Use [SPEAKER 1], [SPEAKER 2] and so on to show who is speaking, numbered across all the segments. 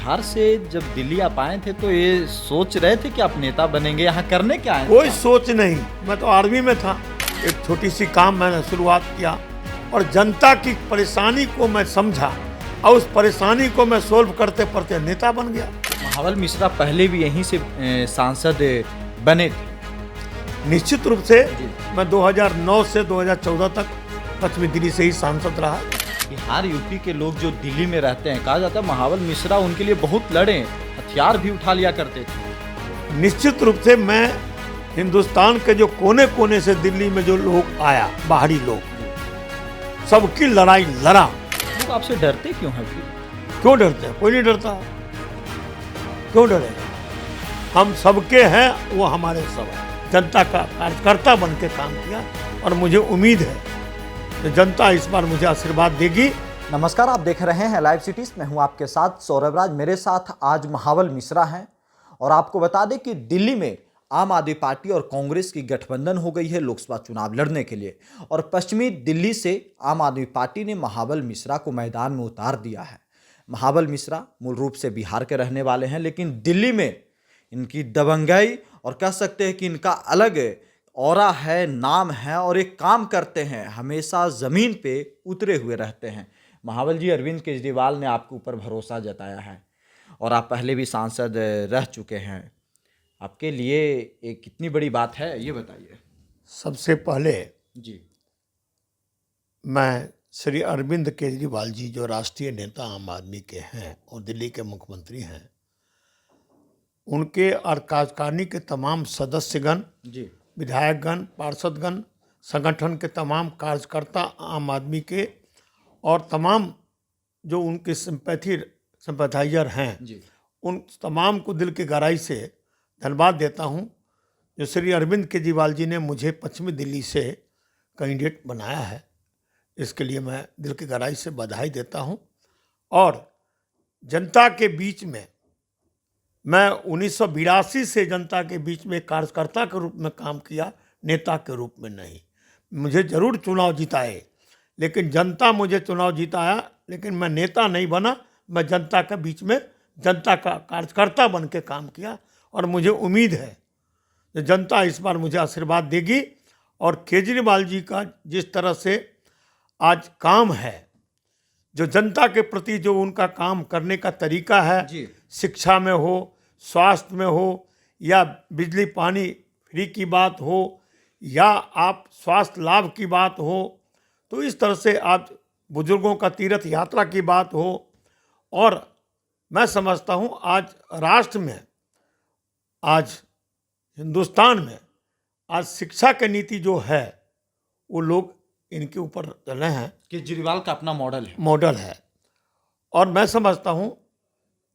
[SPEAKER 1] बिहार से जब दिल्ली आप आए थे तो ये सोच रहे थे कि आप नेता बनेंगे, यहाँ करने क्या आए थे?
[SPEAKER 2] कोई सोच नहीं, मैं तो आर्मी में था। एक छोटी सी काम मैंने शुरुआत किया और जनता की परेशानी को मैं समझा और उस परेशानी को मैं सोल्व करते करते नेता बन गया।
[SPEAKER 1] महाबल मिश्रा पहले भी यहीं से सांसद बने थे।
[SPEAKER 2] निश्चित रूप से मैं 2009 से 2014 तक पश्चिमी दिल्ली से ही सांसद रहा।
[SPEAKER 1] बिहार यूपी के लोग जो दिल्ली में रहते हैं, कहा जाता है महाबल मिश्रा उनके लिए बहुत लड़े, हथियार भी उठा लिया करते थे।
[SPEAKER 2] निश्चित रूप से मैं हिंदुस्तान के जो कोने कोने से दिल्ली में जो लोग आया, बाहरी लोग, सबकी लड़ाई लड़ा।
[SPEAKER 1] लोग आपसे डरते क्यों हैं फिर?
[SPEAKER 2] क्यों डरते हैं? कोई नहीं डरता। क्यों डरे? हम सबके हैं, वो हमारे सब है। जनता का कार्यकर्ता बन के काम किया और मुझे उम्मीद है कि जनता इस बार मुझे आशीर्वाद देगी।
[SPEAKER 3] नमस्कार, आप देख रहे हैं लाइव सिटीज। मैं हूं आपके साथ सौरभ राज। मेरे साथ आज महाबल मिश्रा हैं और आपको बता दें कि दिल्ली में आम आदमी पार्टी और कांग्रेस की गठबंधन हो गई है लोकसभा चुनाव लड़ने के लिए, और पश्चिमी दिल्ली से आम आदमी पार्टी ने महाबल मिश्रा को मैदान में उतार दिया है। महाबल मिश्रा मूल रूप से बिहार के रहने वाले हैं, लेकिन दिल्ली में इनकी दबंगाई और कह सकते हैं कि इनका अलग ऑरा है, नाम है, और एक काम करते हैं, हमेशा ज़मीन पे उतरे हुए रहते हैं। महाबल जी, अरविंद केजरीवाल ने आपके ऊपर भरोसा जताया है और आप पहले भी सांसद रह चुके हैं। आपके लिए एक कितनी बड़ी बात है, ये बताइए।
[SPEAKER 2] सबसे पहले
[SPEAKER 1] जी,
[SPEAKER 2] मैं श्री अरविंद केजरीवाल जी, जो राष्ट्रीय नेता आम आदमी के हैं और दिल्ली के मुख्यमंत्री हैं, उनके और कार्यकारिणी के तमाम सदस्यगण,
[SPEAKER 1] जी,
[SPEAKER 2] विधायकगण, पार्षदगण, संगठन के तमाम कार्यकर्ता आम आदमी के और तमाम जो उनके सिंपैथाइजर हैं,
[SPEAKER 1] जी,
[SPEAKER 2] उन तमाम को दिल की गहराई से धन्यवाद देता हूं। जो श्री अरविंद केजरीवाल जी ने मुझे पश्चिमी दिल्ली से कैंडिडेट बनाया है, इसके लिए मैं दिल की गहराई से बधाई देता हूं। और जनता के बीच में मैं 1982 से जनता के बीच में कार्यकर्ता के रूप में काम किया, नेता के रूप में नहीं। मुझे जरूर चुनाव जिताए, लेकिन जनता मुझे चुनाव जिताया, लेकिन मैं नेता नहीं बना। मैं जनता के बीच में जनता का कार्यकर्ता बन के काम किया और मुझे उम्मीद है कि जनता इस बार मुझे आशीर्वाद देगी। और केजरीवाल जी का जिस तरह से आज काम है, जो जनता के प्रति जो उनका काम करने का तरीका है,
[SPEAKER 1] जी,
[SPEAKER 2] शिक्षा में हो, स्वास्थ्य में हो, या बिजली पानी फ्री की बात हो, या आप स्वास्थ्य लाभ की बात हो, तो इस तरह से आज बुजुर्गों का तीर्थ यात्रा की बात हो, और मैं समझता हूँ आज राष्ट्र में, आज हिंदुस्तान में आज शिक्षा की नीति जो है, वो लोग इनके ऊपर चले हैं।
[SPEAKER 1] केजरीवाल का अपना
[SPEAKER 2] मॉडल है। और मैं समझता हूँ,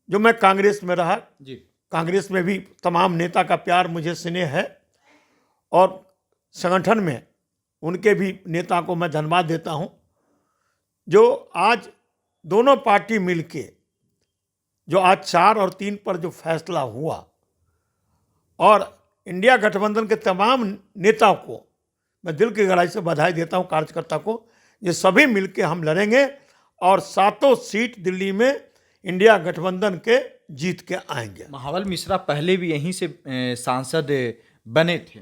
[SPEAKER 2] जो मैं कांग्रेस में रहा,
[SPEAKER 1] जी,
[SPEAKER 2] कांग्रेस में भी तमाम नेता का प्यार मुझे स्नेह है, और संगठन में उनके भी नेता को मैं धन्यवाद देता हूं। जो आज दोनों पार्टी मिलके जो आज 4 और 3 पर जो फैसला हुआ, और इंडिया गठबंधन के तमाम नेताओं को मैं दिल की गहराई से बधाई देता हूं, कार्यकर्ता को। ये सभी मिलके हम लड़ेंगे और 7 सीट दिल्ली में इंडिया गठबंधन के जीत के आएंगे।
[SPEAKER 1] महाबल मिश्रा पहले भी यहीं से सांसद बने थे।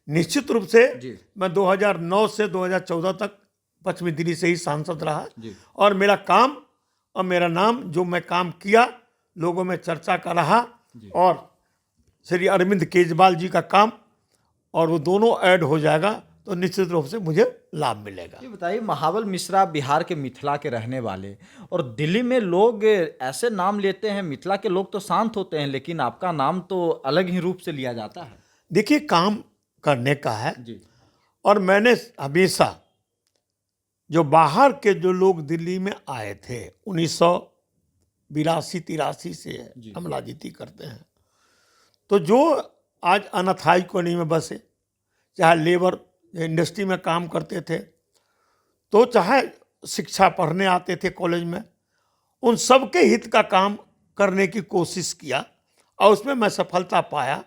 [SPEAKER 2] निश्चित रूप से
[SPEAKER 1] जी,
[SPEAKER 2] मैं 2009 से 2014 तक पश्चिमी दिल्ली से ही सांसद रहा,
[SPEAKER 1] जी,
[SPEAKER 2] और मेरा काम और मेरा नाम, जो मैं काम किया, लोगों में चर्चा का रहा। और श्री अरविंद केजरीवाल जी का काम, और वो दोनों ऐड हो जाएगा तो निश्चित रूप से मुझे लाभ मिलेगा।
[SPEAKER 1] ये बताइए, महाबल मिश्रा बिहार के मिथिला के रहने वाले, और दिल्ली में लोग ऐसे नाम लेते हैं, मिथिला के लोग तो शांत होते हैं, लेकिन आपका नाम तो अलग ही रूप से लिया जाता है।
[SPEAKER 2] देखिए, काम करने का है।
[SPEAKER 1] जी,
[SPEAKER 2] और मैंने हमेशा जो बाहर के जो लोग दिल्ली में आए थे 1982-83 से हम राजनीति करते हैं, तो जो आज अनाथाई कॉलोनी में बसे, चाहे लेबर इंडस्ट्री में काम करते थे, तो चाहे शिक्षा पढ़ने आते थे कॉलेज में, उन सबके हित का काम करने की कोशिश किया और उसमें मैं सफलता पाया।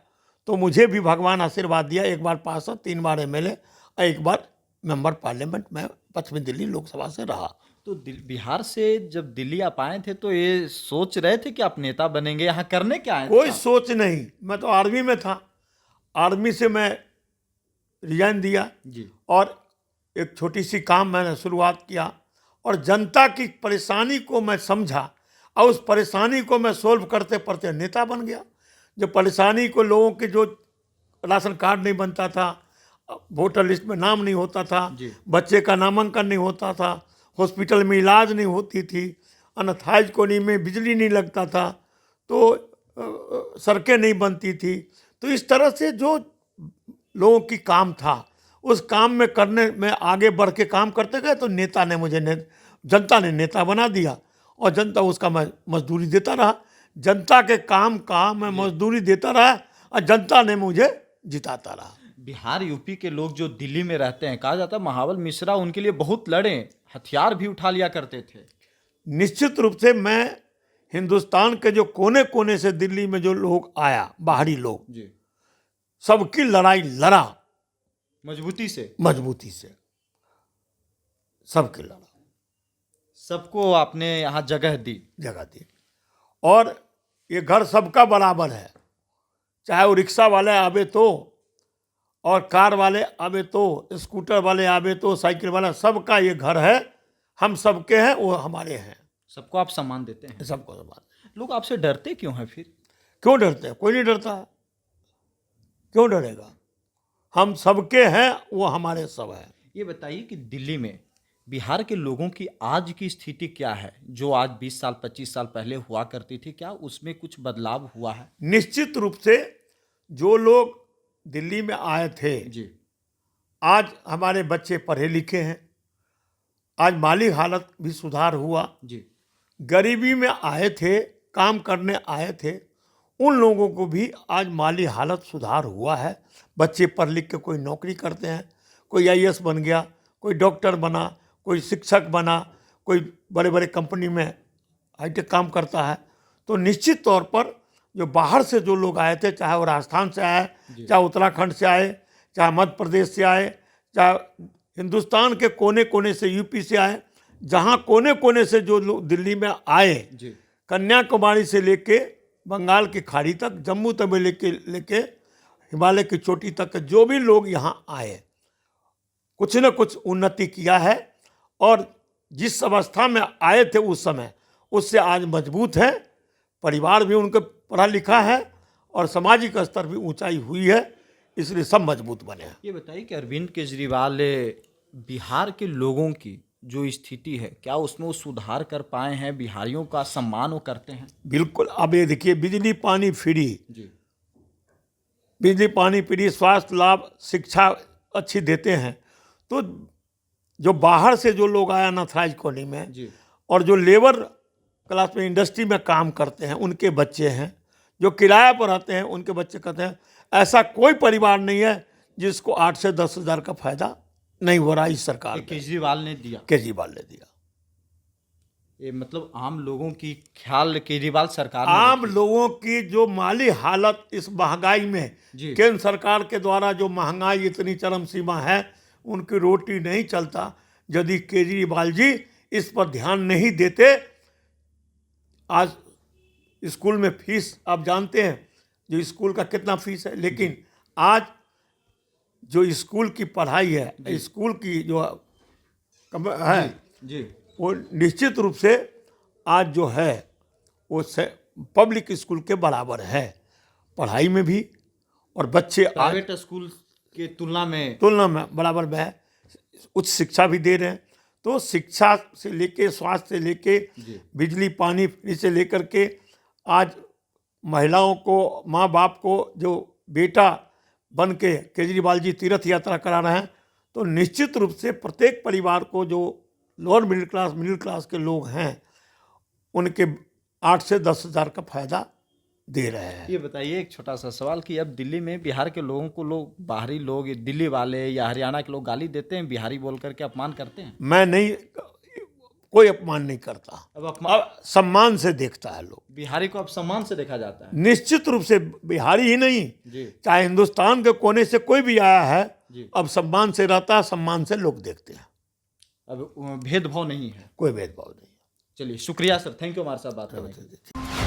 [SPEAKER 2] तो मुझे भी भगवान आशीर्वाद दिया। 1 बार पार्षद, 3 बार एमएलए और 1 बार मेंबर पार्लियामेंट में पश्चिमी दिल्ली लोकसभा से रहा।
[SPEAKER 1] तो बिहार से जब दिल्ली आप आए थे तो ये सोच रहे थे कि आप नेता बनेंगे, यहाँ करने क्या आए थे
[SPEAKER 2] कोई
[SPEAKER 1] आप?
[SPEAKER 2] सोच नहीं, मैं तो आर्मी में था। आर्मी से मैं रिजाइन दिया
[SPEAKER 1] जी
[SPEAKER 2] और एक छोटी सी काम मैंने शुरुआत किया और जनता की परेशानी को मैं समझा और उस परेशानी को मैं सोल्व करते करते नेता बन गया। जो परेशानी को लोगों के, जो राशन कार्ड नहीं बनता था, वोटर लिस्ट में नाम नहीं होता था,
[SPEAKER 1] जी।
[SPEAKER 2] बच्चे का नामांकन नहीं होता था, हॉस्पिटल में इलाज नहीं होती थी, अनाथाइज कॉलोनी में बिजली नहीं लगता था, तो सड़कें नहीं बनती थी। तो इस तरह से जो लोगों की काम था, उस काम में करने में आगे बढ़ के काम करते गए, तो नेता ने मुझे जनता ने नेता बना दिया और जनता उसका मैं मजदूरी देता रहा। जनता के काम का मैं मजदूरी देता रहा और जनता ने मुझे जिताता रहा।
[SPEAKER 1] बिहार यूपी के लोग जो दिल्ली में रहते हैं, कहा जाता है महाबल मिश्रा उनके लिए बहुत लड़े, हथियार भी उठा लिया करते थे।
[SPEAKER 2] निश्चित रूप से मैं हिंदुस्तान के जो कोने कोने से दिल्ली में जो लोग आया, बाहरी लोग,
[SPEAKER 1] जी
[SPEAKER 2] सबकी लड़ाई लड़ा
[SPEAKER 1] मजबूती से,
[SPEAKER 2] मजबूती से, सबकी लड़ा,
[SPEAKER 1] सबको आपने यहाँ जगह दी।
[SPEAKER 2] जगह दी। और ये घर सबका बराबर है, चाहे वो रिक्शा वाले आवे तो, और कार वाले आवे तो, स्कूटर वाले आवे तो, साइकिल वाला, सबका ये घर है। हम सबके हैं, वो हमारे हैं।
[SPEAKER 1] सबको आप सम्मान देते हैं।
[SPEAKER 2] सबको समान।
[SPEAKER 1] लोग आपसे डरते क्यों हैं फिर?
[SPEAKER 2] क्यों डरते हैं? कोई नहीं डरता है। क्यों डरेगा? हम सबके हैं, वो हमारे सब है।
[SPEAKER 1] ये बताइए कि दिल्ली में बिहार के लोगों की आज की स्थिति क्या है, जो आज 20 साल 25 साल पहले हुआ करती थी, क्या उसमें कुछ बदलाव हुआ है?
[SPEAKER 2] निश्चित रूप से जो लोग दिल्ली में आए थे,
[SPEAKER 1] जी
[SPEAKER 2] आज हमारे बच्चे पढ़े लिखे हैं, आज माली हालत भी सुधार हुआ।
[SPEAKER 1] जी
[SPEAKER 2] गरीबी में आए थे, काम करने आए थे, उन लोगों को भी आज माली हालत सुधार हुआ है। बच्चे पढ़ लिख के कोई नौकरी करते हैं, कोई आईएएस बन गया, कोई डॉक्टर बना, कोई शिक्षक बना, कोई बड़े बड़े कंपनी में हाईटेक काम करता है। तो निश्चित तौर पर जो बाहर से जो लोग आए थे, चाहे वो राजस्थान से आए, चाहे उत्तराखंड से आए, चाहे मध्य प्रदेश से आए, चाहे हिंदुस्तान के कोने कोने से, यूपी से आए, जहाँ कोने कोने से जो लोग दिल्ली में आए,
[SPEAKER 1] जी
[SPEAKER 2] कन्याकुमारी से लेके बंगाल की खाड़ी तक, जम्मू तवी लेके हिमालय की चोटी तक जो भी लोग यहाँ आए, कुछ न कुछ उन्नति किया है। और जिस अवस्था में आए थे उस समय, उससे आज मजबूत है। परिवार भी उनका पढ़ा लिखा है और सामाजिक स्तर भी ऊंचाई हुई है, इसलिए सब मजबूत बने हैं।
[SPEAKER 1] ये बताइए कि अरविंद केजरीवाल बिहार के लोगों की जो स्थिति है, क्या उसमें वो सुधार कर पाए हैं? बिहारियों का सम्मान वो करते हैं?
[SPEAKER 2] बिल्कुल। अब ये देखिए, बिजली पानी फ्री,
[SPEAKER 1] जी
[SPEAKER 2] बिजली पानी फ्री, स्वास्थ्य लाभ, शिक्षा अच्छी देते हैं। तो जो बाहर से जो लोग आया अनाथराइज कॉलोनी में,
[SPEAKER 1] जी
[SPEAKER 2] और जो लेबर क्लास में इंडस्ट्री में काम करते हैं, उनके बच्चे हैं, जो किराया पर रहते हैं, उनके बच्चे कहते हैं। ऐसा कोई परिवार नहीं है जिसको 8 से 10 हज़ार का फायदा नहीं हो रहा इस सरकार
[SPEAKER 1] ये
[SPEAKER 2] में।
[SPEAKER 1] केजरीवाल ने दिया।
[SPEAKER 2] केजरीवाल ने दिया।
[SPEAKER 1] ये मतलब आम लोगों की ख्याल केजरीवाल सरकार ने
[SPEAKER 2] आम
[SPEAKER 1] रखी।
[SPEAKER 2] लोगों की जो माली हालत इस महंगाई में,
[SPEAKER 1] जी
[SPEAKER 2] केंद्र सरकार के द्वारा जो महंगाई इतनी चरम सीमा है, उनकी रोटी नहीं चलता। यदि केजरीवाल जी इस पर ध्यान नहीं देते, आज स्कूल में फीस आप जानते हैं, जो स्कूल का कितना फीस है, लेकिन आज जो स्कूल की पढ़ाई है, स्कूल की जो है,
[SPEAKER 1] जी
[SPEAKER 2] वो निश्चित रूप से आज जो है वो पब्लिक स्कूल के बराबर है, पढ़ाई में भी। और बच्चे आज
[SPEAKER 1] प्राइवेट स्कूल के तुलना में
[SPEAKER 2] बराबर में है, उच्च शिक्षा भी दे रहे हैं। तो शिक्षा से लेके, स्वास्थ्य से लेके, बिजली पानी फ्री से लेकर के, आज महिलाओं को, माँ बाप को जो बेटा बन के केजरीवाल जी तीर्थ यात्रा करा रहे हैं, तो निश्चित रूप से प्रत्येक परिवार को, जो लोअर मिडिल क्लास के लोग हैं, उनके 8 से 10 हज़ार का फायदा दे रहे हैं।
[SPEAKER 1] ये बताइए एक छोटा सा सवाल कि अब दिल्ली में बिहार के लोगों को लोग, बाहरी लोग, दिल्ली वाले या हरियाणा के लोग गाली देते हैं, बिहारी बोल करके अपमान करते हैं?
[SPEAKER 2] मैं नहीं, कोई अपमान नहीं करता। अब सम्मान से देखता है लोग।
[SPEAKER 1] बिहारी को अब सम्मान से देखा जाता है।
[SPEAKER 2] निश्चित रूप से बिहारी ही नहीं,
[SPEAKER 1] जी
[SPEAKER 2] चाहे हिंदुस्तान के कोने से कोई भी आया है,
[SPEAKER 1] जी
[SPEAKER 2] अब सम्मान से रहता है, सम्मान से लोग देखते हैं।
[SPEAKER 1] अब भेदभाव नहीं है।
[SPEAKER 2] कोई भेदभाव नहीं।
[SPEAKER 1] चलिए शुक्रिया सर, थैंक यू हमारे साथ बात करने के लिए।